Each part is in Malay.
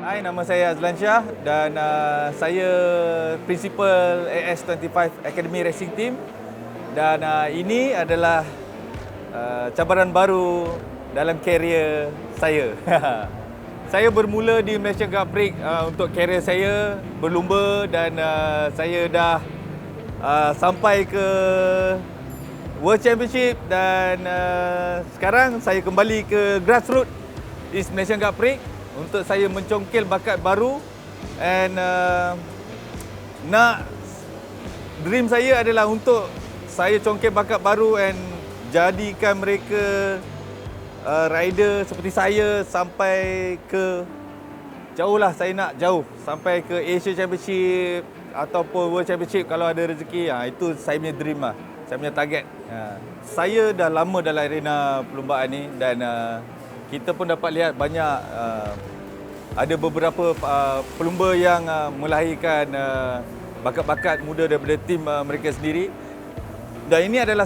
Hai, nama saya Azlan Shah dan saya Principal AS25 Academy Racing Team dan ini adalah cabaran baru dalam karier saya. Saya bermula di Malaysia Grand Prix untuk karier saya berlumba dan saya dah sampai ke World Championship dan sekarang saya kembali ke grassroots di Malaysia Grand Prix untuk saya mencongkel bakat baru and dream saya adalah untuk saya congkel bakat baru and jadikan mereka rider seperti saya sampai ke jauh lah. Saya nak jauh sampai ke Asia Championship ataupun World Championship kalau ada rezeki. Itu saya punya dream lah, saya punya target. Saya dah lama dalam arena perlumbaan ni dan kita pun dapat lihat banyak ada beberapa pelumba yang melahirkan bakat-bakat muda daripada tim mereka sendiri. Dan ini adalah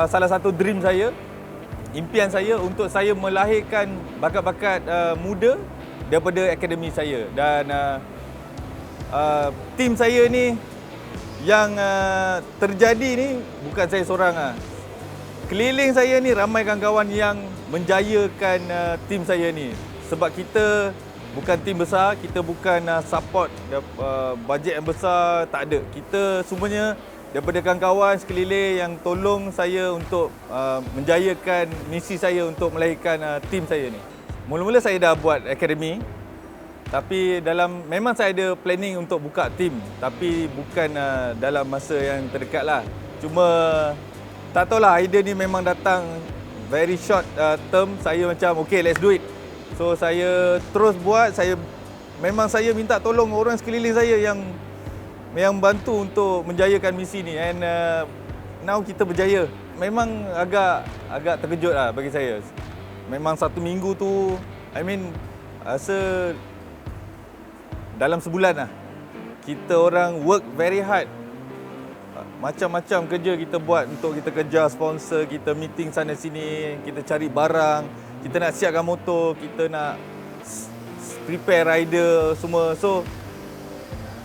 salah satu dream saya, impian saya untuk saya melahirkan bakat-bakat muda daripada akademi saya. Dan tim saya ni yang terjadi ni bukan saya seorang. Keliling saya ni ramai kawan-kawan yang menjayakan tim saya ni. Sebab kita bukan tim besar, kita bukan support bajet yang besar, tak ada. Kita semuanya daripada kawan-kawan sekeliling yang tolong saya untuk menjayakan misi saya untuk melahirkan tim saya ni. Mula-mula saya dah buat akademi, tapi memang saya ada planning untuk buka tim, tapi bukan dalam masa yang terdekat lah. Cuma tak tahulah, idea ni memang datang very short term. Saya macam okay, let's do it. So saya terus buat. Saya minta tolong orang sekeliling saya yang bantu untuk menjayakan misi ni. And now kita berjaya. Memang agak terkejut lah bagi saya. Memang satu minggu tu, rasa dalam sebulan lah kita orang work very hard. Macam-macam kerja kita buat untuk kita kejar sponsor, kita meeting sana sini, kita cari barang, kita nak siapkan motor, kita nak prepare rider semua. So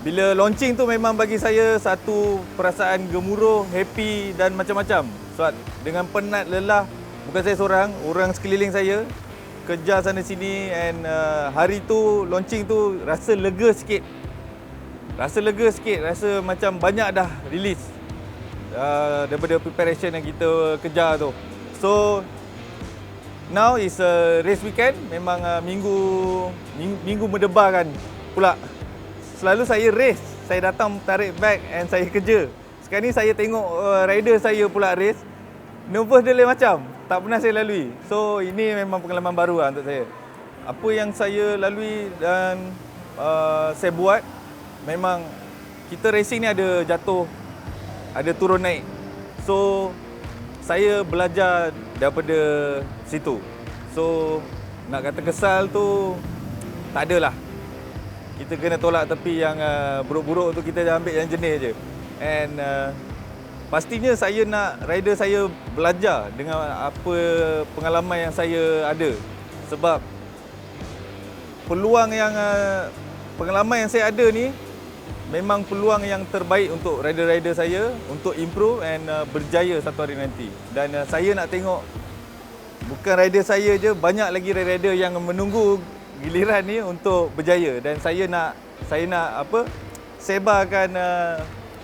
bila launching tu memang bagi saya satu perasaan gemuruh, happy dan macam-macam. Sebab dengan penat, lelah, bukan saya seorang, orang sekeliling saya kejar sana sini. And hari tu launching tu rasa lega sikit. Rasa macam banyak dah release daripada preparation yang kita kejar tu. So now is a race weekend. Memang minggu mendebarkan pula. Selalu saya race, saya datang tarik bag and saya kerja. Sekarang ni saya tengok rider saya pula race, nervous dia lain macam, tak pernah saya lalui. So ini memang pengalaman baru lah untuk saya. Apa yang saya lalui dan saya buat, memang kita racing ni ada jatuh, ada turun naik. So saya belajar daripada situ. So nak kata kesal tu tak adalah. Kita kena tolak tepi yang buruk-buruk tu, kita dah ambil yang jenis je. And pastinya saya nak rider saya belajar dengan apa pengalaman yang saya ada. Sebab pengalaman yang saya ada ni memang peluang yang terbaik untuk rider-rider saya untuk improve and berjaya satu hari nanti. Dan saya nak tengok bukan rider saya je, banyak lagi rider yang menunggu giliran ni untuk berjaya. Dan saya nak sebarkan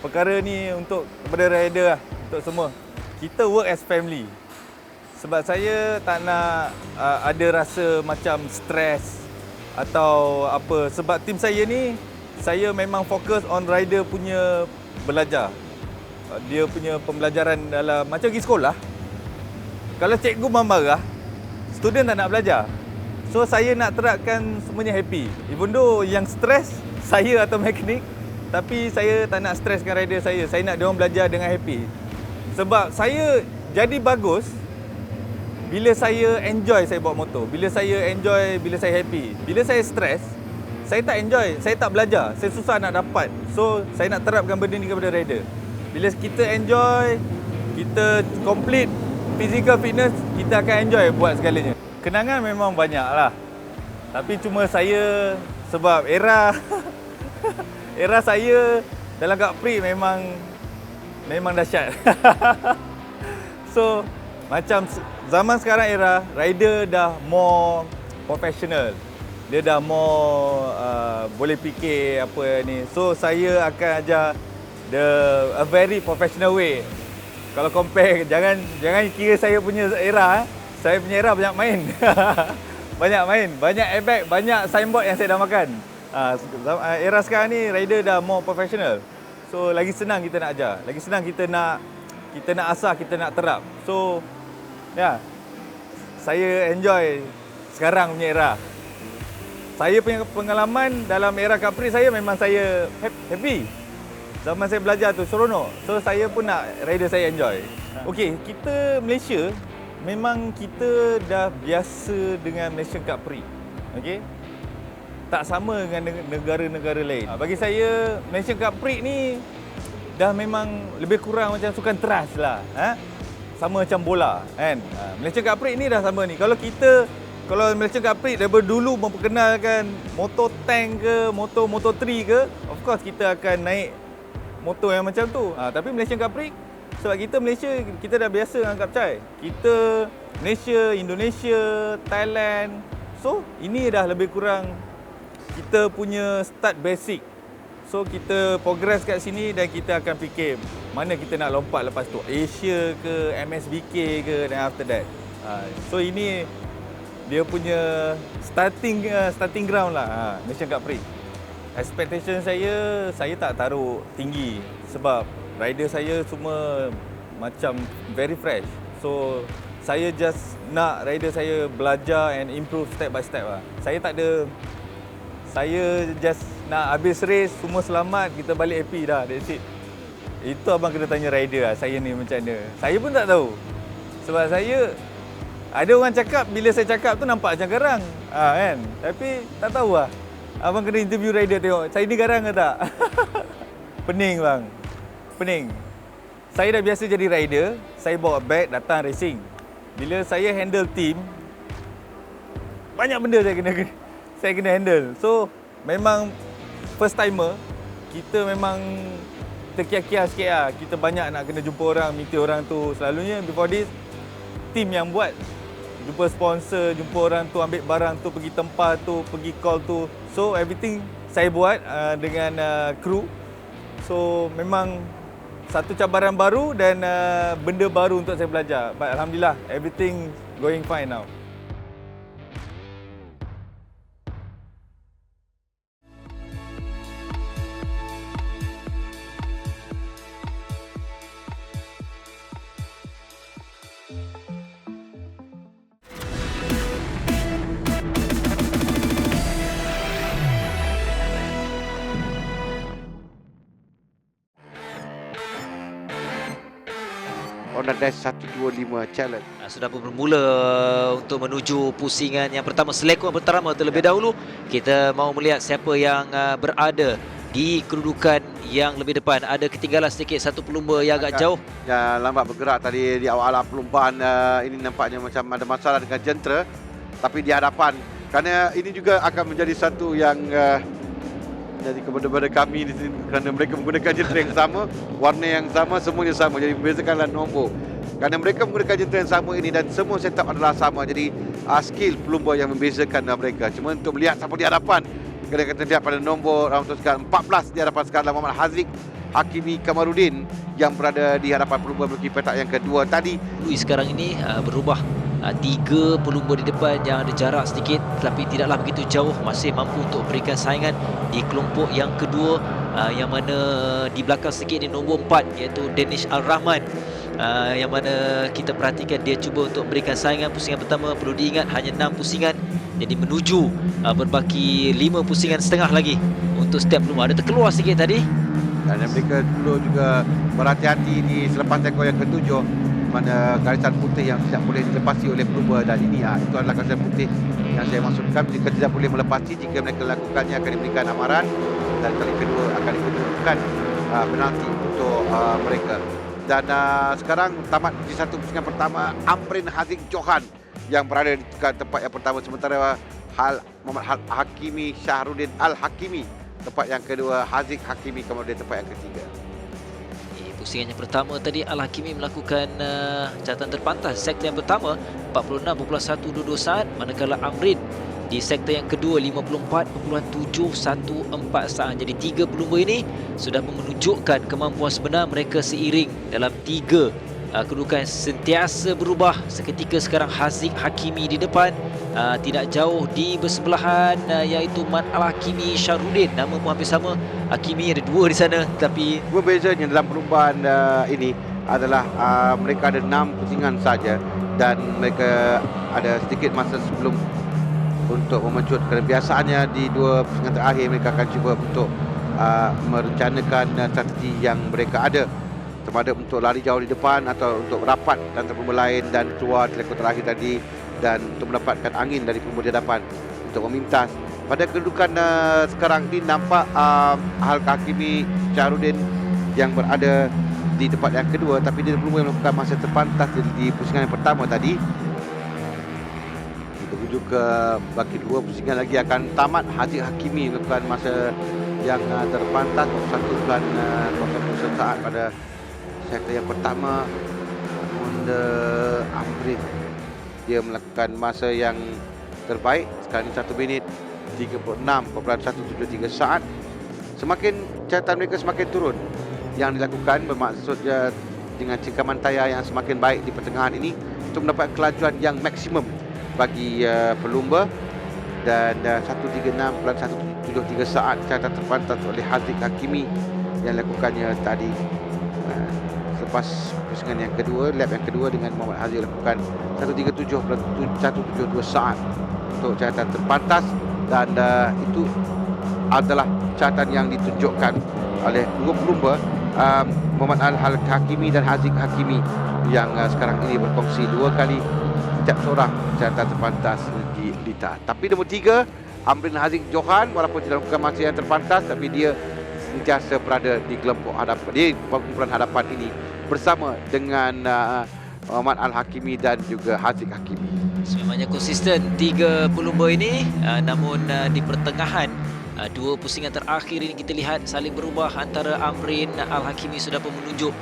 perkara ni kepada rider lah, untuk semua. Kita work as family. Sebab saya tak nak ada rasa macam stres atau apa. Sebab tim saya ni, saya memang fokus on rider punya belajar. Dia punya pembelajaran dalam macam pergi sekolah. Kalau cikgu marah, student tak nak belajar. So saya nak terapkan semuanya happy. Even though yang stres saya atau mekanik, tapi saya tak nak streskan rider saya. Saya nak diorang belajar dengan happy. Sebab saya jadi bagus bila saya enjoy saya bawa motor. Bila saya enjoy, bila saya happy. Bila saya stres, saya tak enjoy, saya tak belajar. Saya susah nak dapat. So, saya nak terapkan benda ni kepada rider. Bila kita enjoy, kita complete physical fitness, kita akan enjoy buat segalanya. Kenangan memang banyak lah. Tapi cuma saya, sebab era era saya dalam Kak Pri memang dahsyat. So, macam zaman sekarang era, rider dah more professional. Dia dah more boleh fikir apa ni. So, saya akan ajar a very professional way. Kalau compare, jangan kira saya punya era. Saya punya era banyak main. Banyak main, banyak airbag, banyak signboard yang saya dah makan. Era sekarang ni, rider dah more professional. So, lagi senang kita nak ajar. Lagi senang kita nak asah, kita nak terap. So, ya, saya enjoy sekarang punya era. Saya punya pengalaman dalam era Kak Pri, saya memang saya happy. Zaman saya belajar tu seronok. So saya pun nak rider saya enjoy. Okey, kita Malaysia memang kita dah biasa dengan Malaysian Kak Pri. Okey. Tak sama dengan negara-negara lain. Bagi saya Malaysian Kap Pri ni dah memang lebih kurang macam sukan teras lah. Sama macam bola kan. Malaysian Cup Prix ni dah sama ni. Kalau Malaysian Cup Prix daripada dulu memperkenalkan motor tank ke, motor 3 ke, of course kita akan naik motor yang macam tu. Tapi Malaysian Cup Prix, sebab kita Malaysia, kita dah biasa dengan kapcai. Kita Malaysia, Indonesia, Thailand. So, ini dah lebih kurang kita punya start basic. So, kita progress kat sini dan kita akan fikir mana kita nak lompat lepas tu. Asia ke, MSBK ke, dan after that. So, ini dia punya starting ground lah, Malaysian Cup Prix. Expectation saya tak taruh tinggi sebab rider saya semua macam very fresh. So, saya just nak rider saya belajar and improve step by step lah. Saya just nak habis race, semua selamat, kita balik happy dah, that's it. Itu abang kena tanya rider lah, saya ni macam mana. Saya pun tak tahu. Sebab saya, ada orang cakap, bila saya cakap tu nampak macam garang. Kan? Tapi tak tahu lah. Abang kena interview rider tengok, saya ni garang ke tak? Pening bang, pening. Saya dah biasa jadi rider, saya bawa bag, datang racing. Bila saya handle team, banyak benda saya kena handle. So, memang first timer, kita memang terkiar-kiar sikit lah. Kita banyak nak kena jumpa orang, meet orang tu. Selalunya before this, team yang buat. Jumpa sponsor, jumpa orang tu, ambil barang tu, pergi tempat tu, pergi call tu. So, everything saya buat dengan kru. So, memang satu cabaran baru dan benda baru untuk saya belajar. But Alhamdulillah, everything going fine now. Honda Dash 125 Challenge. Sudah pun bermula untuk menuju pusingan yang pertama, selekon pertama terlebih dahulu. Kita mahu melihat siapa yang berada di kedudukan yang lebih depan. Ada ketinggalan sedikit satu pelumba yang agak jauh. Ya, lambat bergerak tadi di awal-awal perlumbaan. Ini nampaknya macam ada masalah dengan jentera. Tapi di hadapan, kerana ini juga akan menjadi satu yang jadi kepada kami di sini, kerana mereka menggunakan jentera yang sama, warna yang sama, semuanya sama. Jadi membezakanlah nombor. Kerana mereka menggunakan jentera yang sama ini dan semua setup adalah sama. Jadi skill pelumba yang membezakan mereka. Cuma untuk melihat siapa di hadapan, kita lihat pada nombor untuk sekarang 14 di hadapan sekarang Muhammad Haziq Hakimi Kamarudin yang berada di hadapan pelumba memiliki petak yang kedua tadi. Louis sekarang ini berubah. 3 pelumba di depan yang ada jarak sedikit tapi tidaklah begitu jauh, masih mampu untuk berikan saingan di kelompok yang kedua, yang mana di belakang sedikit di nombor 4 iaitu Danish Al-Rahman, yang mana kita perhatikan dia cuba untuk berikan saingan. Pusingan pertama perlu diingat hanya 6 pusingan, jadi menuju berbaki 5 pusingan setengah lagi untuk setiap pelumba. Ada terkeluar sikit tadi dan mereka perlu juga berhati-hati di selepas ekor yang ketujuh. mana garisan putih yang tidak boleh dilepasi oleh pelumba, dan ini itu adalah garisan putih yang saya maksudkan. Jika tidak boleh melepasi, jika mereka lakukannya akan diberikan amaran, dan kali kedua akan dikenakan penalti untuk mereka. Dan sekarang tamat di satu pusingan pertama, Amrin Haziq Johan yang berada di tempat yang pertama, sementara Muhammad Hakimi Syahrudin Al-Hakimi tempat yang kedua, Haziq Hakimi kemudian tempat yang ketiga. Pusingan yang pertama tadi, Al-Hakimi melakukan catatan terpantas sektor yang pertama 46.122 saat, manakala Amrin di sektor yang kedua 54.714 saat. Jadi tiga pelumba ini sudah menunjukkan kemampuan sebenar mereka seiring dalam tiga kedudukan sentiasa berubah. Seketika sekarang Haziq Hakimi di depan, tidak jauh di bersebelahan iaitu Mat Al-Hakimi Syahrudin. Nama pun hampir sama, Hakimi ada dua di sana, tapi Bezanya dalam perlumbaan ini adalah mereka ada 6 pusingan saja, dan mereka ada sedikit masa sebelum untuk memencut, kerana biasanya di 2 pusingan terakhir mereka akan cuba untuk merencanakan strategi yang mereka ada, sama ada untuk lari jauh di depan atau untuk rapat dan pelumba lain dan keluar di lekor terakhir tadi, dan untuk mendapatkan angin dari pelumba di hadapan untuk memintas. Pada kedudukan sekarang ini nampak Al-Hakimi Syahrudin yang berada di tempat yang kedua, tapi dia belum melakukan masa terpantas di pusingan yang pertama tadi. Kita rujuk ke baki 2 pusingan lagi akan tamat. Haziq Hakimi melakukan masa yang terpantas 1.01 saat pada sektor yang pertama. Amrin dia melakukan masa yang terbaik sekarang ini 1 minit 36.173 saat. Semakin catatan mereka semakin turun yang dilakukan, bermaksud dengan cengkaman tayar yang semakin baik di pertengahan ini untuk mendapat kelajuan yang maksimum bagi pelumba. Dan 136.173 saat catatan terpantas oleh Haziq Hakimi yang lakukannya tadi. Selepas pusingan yang kedua, lap yang kedua dengan Muhammad Haziq lakukan 137.172 saat untuk catatan terpantas, dan itu adalah catatan yang ditunjukkan oleh dua pelumba, Muhammad Al-Hakimi dan Haziq Hakimi, yang sekarang ini berkongsi 2 kali setiap seorang catatan terpantas di litar. Tapi nombor 3, Amrin Haziq Johan, walaupun tidak melakukan masa yang terpantas, tapi dia sentiasa berada di kelompok hadapan, di kumpulan hadapan ini bersama dengan Muhammad Al-Hakimi dan juga Haziq Hakimi. Sememangnya konsisten tiga pelumba ini, namun di pertengahan 2 pusingan terakhir ini kita lihat saling berubah. Antara Amrin Al-Hakimi sudah pun menunjuk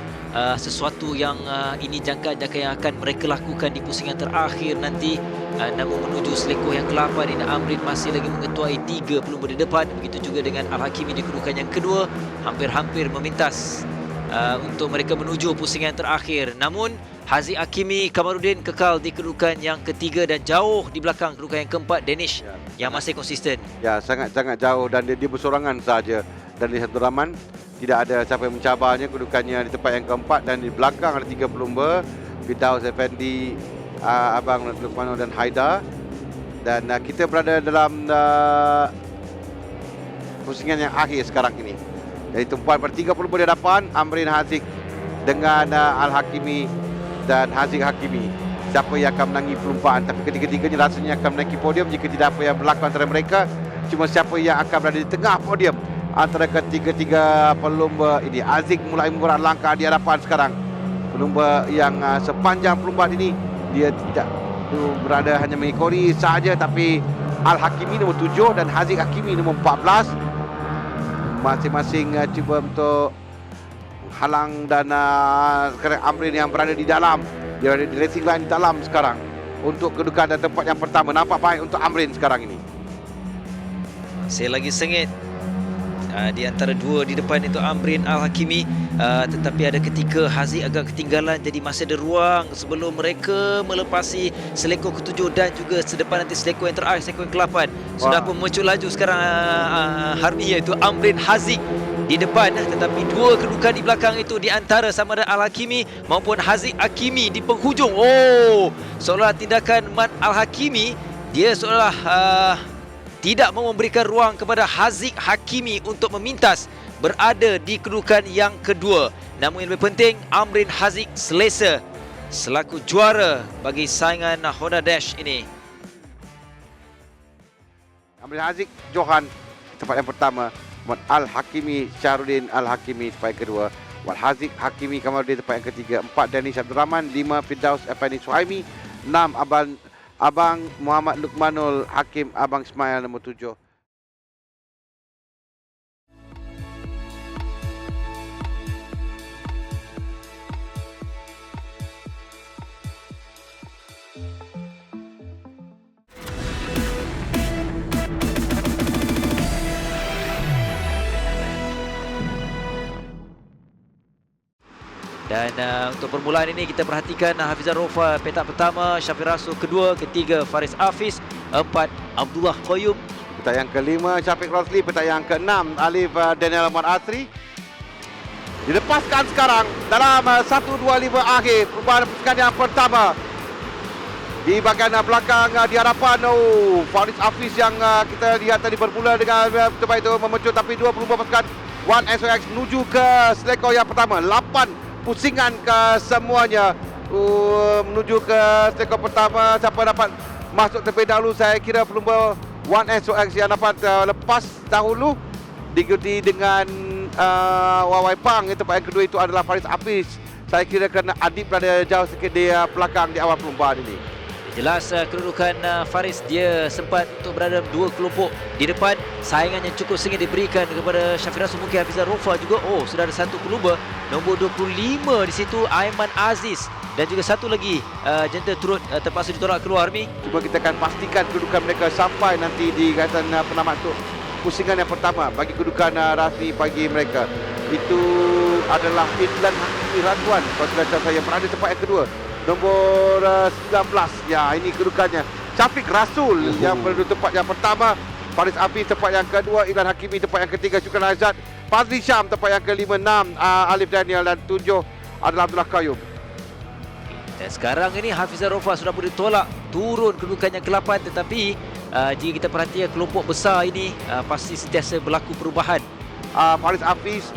sesuatu yang ini jangka-jangka yang akan mereka lakukan di pusingan terakhir nanti. Namun menuju selekoh yang ke-8 ini, Amrin masih lagi mengetuai 3 pelumba di depan. Begitu juga dengan Al-Hakimi di kedudukan yang kedua, hampir-hampir memintas untuk mereka menuju pusingan terakhir. Namun Haziq Hakimi Kamarudin kekal di kedudukan yang ketiga dan jauh di belakang kedudukan yang keempat, Danish, yang masih konsisten. Ya, sangat-sangat jauh, dan dia bersorangan saja. Dan di satu laman tidak ada siapa yang mencabarnya. Kedudukannya di tempat yang keempat, dan di belakang ada 3 pelumba, Firdaus Effendi, Abang Lukmano dan Haidar. Dan kita berada dalam pusingan yang akhir sekarang ini. Jadi tumpuan pada 3 pelumba di hadapan, Amrin Haziq dengan Al-Hakimi dan Haziq Hakimi. Siapa yang akan menangi perlumbaan, tapi ketiga-tiganya rasanya akan menaiki podium. Jika tidak apa yang berlaku antara mereka, cuma siapa yang akan berada di tengah podium antara ketiga-tiga pelumba ini. Haziq mulai mengurat langkah di hadapan sekarang. Pelumba yang sepanjang perlumbaan ini, dia tidak berada hanya mengikori saja, tapi Al-Hakimi nombor 7 dan Haziq Hakimi nombor 14 masing-masing cuba untuk halang, dan sekarang Amrin yang berada di dalam, dia berada di racing line di dalam sekarang untuk kedudukan dan tempat yang pertama. Nampak baik untuk Amrin sekarang ini. Masih lagi sengit di antara 2 di depan itu Amrin Al-Hakimi, tetapi ada ketika Haziq agak ketinggalan, jadi masih ada ruang sebelum mereka melepasi selekoh ke-7 dan juga sedepan nanti selekoh yang terakhir, selekoh yang ke-8. Sudah pun muncul laju sekarang Harbi, iaitu Amrin Haziq di depan, tetapi 2 kedudukan di belakang itu di antara sama ada Al-Hakimi maupun Haziq Hakimi di penghujung. Seolah tindakan Mat Al-Hakimi, dia seolah tidak memberikan ruang kepada Haziq Hakimi untuk memintas berada di kedudukan yang kedua. Namun yang lebih penting, Amrin Haziq selesa selaku juara bagi saingan Honda Dash ini. Ambil Haziq Johan tempat yang pertama. Muhammad Al-Hakimi Syahrudin Al-Hakimi tempat yang kedua. Wal Haziq Hakimi Kamaluddin tempat yang ketiga. 4 Danis Abdul Rahman. 5 Firdaus Effendi Suhaimi. 6 Abang Muhammad Lukmanul Hakim Abang Ismail nombor 7. Dan untuk permulaan ini kita perhatikan Hafizah Rofa petak pertama, Syafiq Rasul kedua, ketiga Faris Hafiz, 4 Abdullah Qayyum. Petak yang kelima Syafiq Rosli. Petak yang keenam Alif Daniel Ahmad Asri. Dilepaskan sekarang dalam 1-2-5 akhir perubahan pasukan yang pertama. Di bahagian belakang di hadapan Faris Hafiz yang kita lihat tadi bermula dengan tempat itu memecut, tapi dua pelumba pasukan One SOX menuju ke selekor yang pertama. 8 pusingan ke semuanya menuju ke selekor pertama. Siapa dapat masuk terlebih dahulu? Saya kira pelumba One SOX yang dapat lepas dahulu, diikuti dengan Wawai Pang. Tempat yang kedua itu adalah Faris Hafiz. Saya kira kerana Adib berada jauh sikit di belakang di awal perlumbaan ini. Jelas kedudukan Faris, dia sempat untuk berada dalam dua kelompok di depan. Saingan yang cukup sengit diberikan kepada Syafiq Rasul, mungkin Hafizah Rofa juga. Sudah ada satu pelumba nombor 25 di situ, Aiman Aziz, dan juga satu lagi jentera turut terpaksa ditolak keluar. Cuma kita akan pastikan kedudukan mereka sampai nanti di kaitan penamat untuk pusingan yang pertama bagi kedudukan rasmi bagi mereka. Itu adalah Idlan Hakimi Radwan, saudara saya berada tempat yang kedua, nombor 19. Ya, ini kedudukannya. Syafiq Rasul yang berada tempat yang pertama, Faris Hafiz tempat yang kedua, Idlan Hakimi tempat yang ketiga, Syukran Azad, Fazli Syam tempat yang kelima, 6 Alif Daniel, dan 7 adalah Abdullah Qayyum. Dan sekarang ini Hafizah Rofa sudah boleh tolak turun kedudukannya ke-8, tetapi jika kita perhatikan kelompok besar ini pasti sentiasa berlaku perubahan. Faris Hafiz,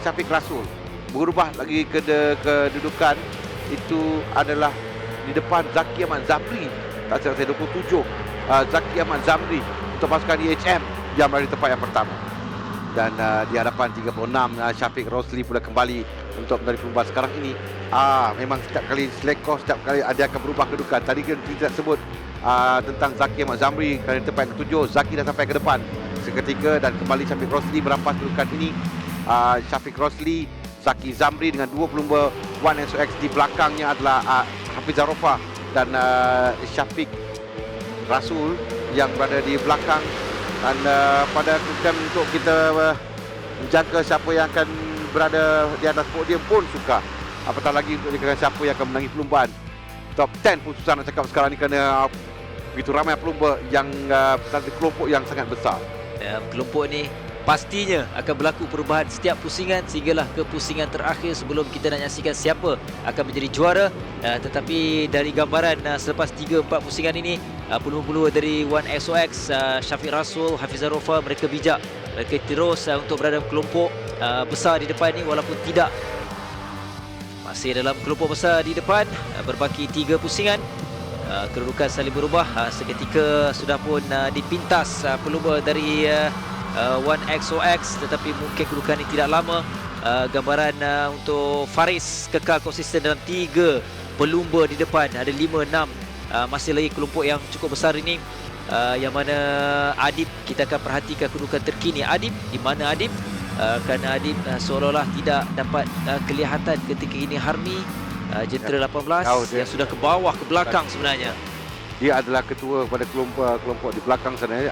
Syafiq Rasul berubah lagi kedudukan. Itu adalah di depan Zaki Ahmad Zamri, tak salah saya 27 Zaki Ahmad Zamri untuk pasukan IHM yang berada di tempat yang pertama. Dan di hadapan 36 Syafiq Rosli pula kembali untuk menjadi pelumba sekarang ini. Memang setiap kali selekor, setiap kali dia akan berubah kedudukan. Tadi kita sebut tentang Zaki Ahmad Zamri, kerana tempat yang ketujuh Zaki dah sampai ke depan seketika, dan kembali Syafiq Rosli merampas kedudukan ini. Syafiq Rosli, Zaki Zamri dengan dua pelumba One SOX. Di belakangnya adalah Hafizah Rofa dan Syafiq Rasul yang berada di belakang. Dan pada kedudukan untuk kita menjangka siapa yang akan berada di atas podium pun sukar. Apatah lagi untuk dikatakan siapa yang akan menangi perlumbaan top 10 pun susah nak cakap sekarang ni, kerana begitu ramai pelumba yang satu kelompok yang sangat besar. Kelompok ni pastinya akan berlaku perubahan setiap pusingan sehinggalah ke pusingan terakhir sebelum kita nak nyaksikan siapa akan menjadi juara. Tetapi dari gambaran selepas 3-4 pusingan ini, pelumba-pelumba dari One SOX, Syafiq Rasul, Hafizah Rofa, mereka bijak. Mereka terus untuk berada dalam kelompok besar di depan ini, walaupun tidak masih dalam kelompok besar di depan. Berbaki 3 pusingan, kedudukan saling berubah. Seketika sudah pun dipintas pelumba dari One XOX, tetapi mungkin kedudukan ini tidak lama. Gambaran untuk Faris kekal konsisten dalam 3 pelumba di depan. Ada 5-6 masih lagi kelompok yang cukup besar ini, yang mana Adib, kita akan perhatikan kedudukan terkini Adib. Di mana Adib? Kerana Adib seolah-olah tidak dapat kelihatan ketika ini Harmi, jentera 18 yang sudah ke bawah, ke belakang sebenarnya. Dia adalah ketua kepada kelompok di belakang sana.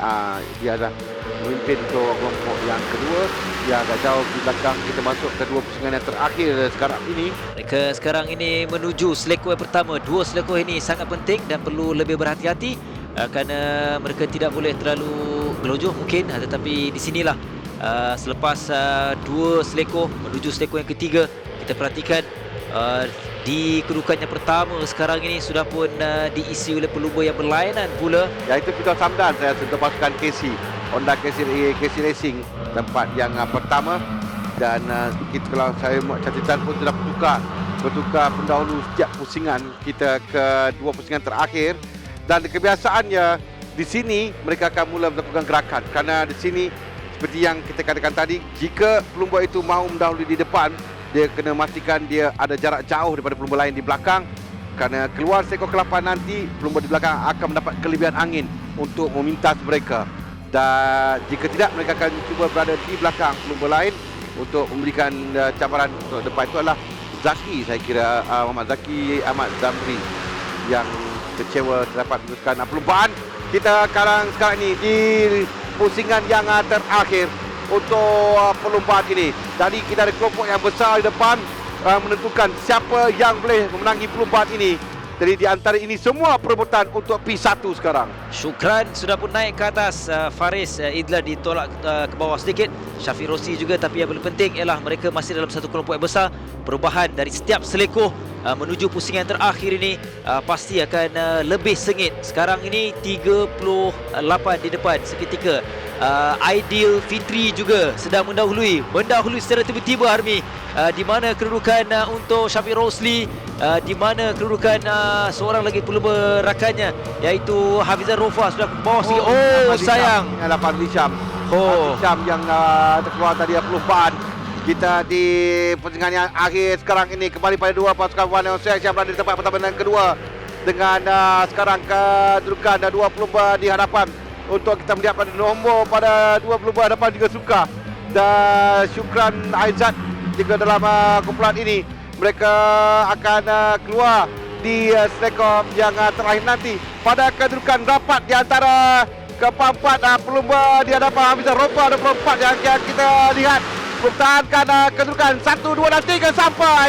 Dia adalah memimpin untuk kelompok yang kedua. Dia agak jauh di belakang. Kita masuk ke 2 pusingan yang terakhir sekarang ini. Mereka sekarang ini menuju selekor yang pertama. 2 selekor ini sangat penting dan perlu lebih berhati-hati, kerana mereka tidak boleh terlalu gelojoh mungkin. Tetapi di sinilah selepas 2 selekor menuju selekor yang ketiga, kita perhatikan di kedudukan yang pertama sekarang ini sudah pun diisi oleh pelumba yang berlainan pula. Iaitu Firdaus Hamdan, saya untuk pasukan KC Honda KC Racing tempat yang pertama. Dan kita, kalau saya catatan pun sudah bertukar bertukar pendahulu setiap pusingan kita ke 2 pusingan terakhir. Dan kebiasaannya di sini mereka akan mula melakukan gerakan, kerana di sini seperti yang kita katakan tadi, jika pelumba itu mahu mendahului di depan, dia kena memastikan dia ada jarak jauh daripada pelumba lain di belakang, kerana keluar seekor kelapa nanti pelumba di belakang akan mendapat kelebihan angin untuk memintas mereka. Dan jika tidak, mereka akan cuba berada di belakang pelumba lain untuk memberikan cabaran untuk depan. Itu adalah Zaki, saya kira Muhammad Zaki Ahmad Zamri yang kecewa dapat meneruskan perlumbaan. Kita sekarang ini di pusingan yang terakhir untuk perlumbaan ini. Tadi kita ada kelompok yang besar di depan menentukan siapa yang boleh memenangi perlumbaan ini. Jadi di antara ini semua perebutan untuk P1 sekarang. Syukran sudah pun naik ke atas. Faris Idlan ditolak ke bawah sedikit. Syafiq Rosli juga, tapi yang paling penting ialah mereka masih dalam satu kelompok yang besar. Perubahan dari setiap selekoh menuju pusingan terakhir ini pasti akan lebih sengit. Sekarang ini 38 di depan seketika. Aidil Fitri juga sedang mendahului secara tiba-tiba, Harmi. Di mana kedudukan untuk Syafiq Rosli, di mana kedudukan seorang lagi pelumba rakannya iaitu Hafizan Rofa sudah ke bawah sikit. Sayang. Adalah Fadli Syam. Fadli Syam yang terkeluar tadi perlumbaan. Kita di pusingan yang akhir sekarang ini kembali pada 2 pasukan Wan Hosek yang berada di tempat pertama dan kedua dengan sekarang kedudukan 2 pelumba di hadapan. Untuk kita melihat pada nombor pada 2 pelumba hadapan juga suka. Dan Syukran Aizat juga dalam kumpulan ini. Mereka akan keluar di selekor yang terakhir nanti pada kedudukan rapat di antara keempat pelumba di hadapan Hafizan Rofa 24 yang kita lihat mempertahankan kedudukan 1, 2 dan 3 sampai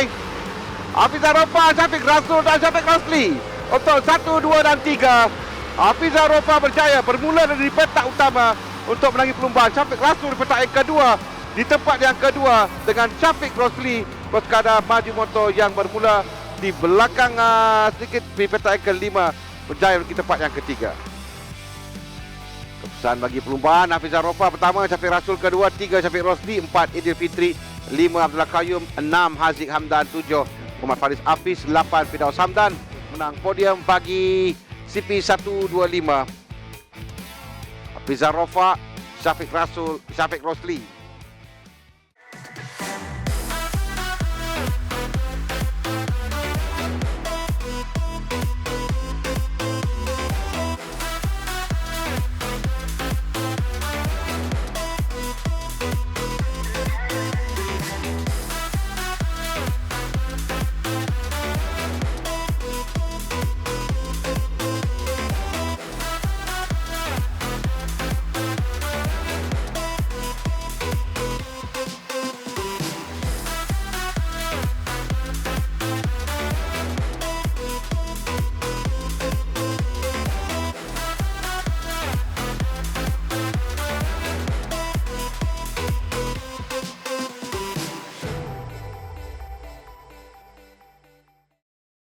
Hafizan Rofa, Syafiq Rasul dan Syafiq Rosli untuk 1, 2 dan 3. Hafizan Rofa berjaya bermula dari petak utama untuk menangi perlumbaan. Syafiq Rasul di petak yang kedua, di tempat yang kedua dengan Syafiq Rosli bersekadar maju motor yang bermula di belakang sedikit di petak yang kelima, berjaya di tempat yang ketiga. Keputusan bagi perlumbaan Hafizan Rofa pertama, Syafiq Rasul kedua, 3 Syafiq Rosli, 4 Idil Fitri, 5 Abdullah Qayyum, 6 Haziq Hamdan, 7 Muhammad Faris Hafiz, 8 Firdaus Hamdan. Menang podium bagi CP125. Hafizan Rofa, Syafiq Rasul, Syafiq Rosli.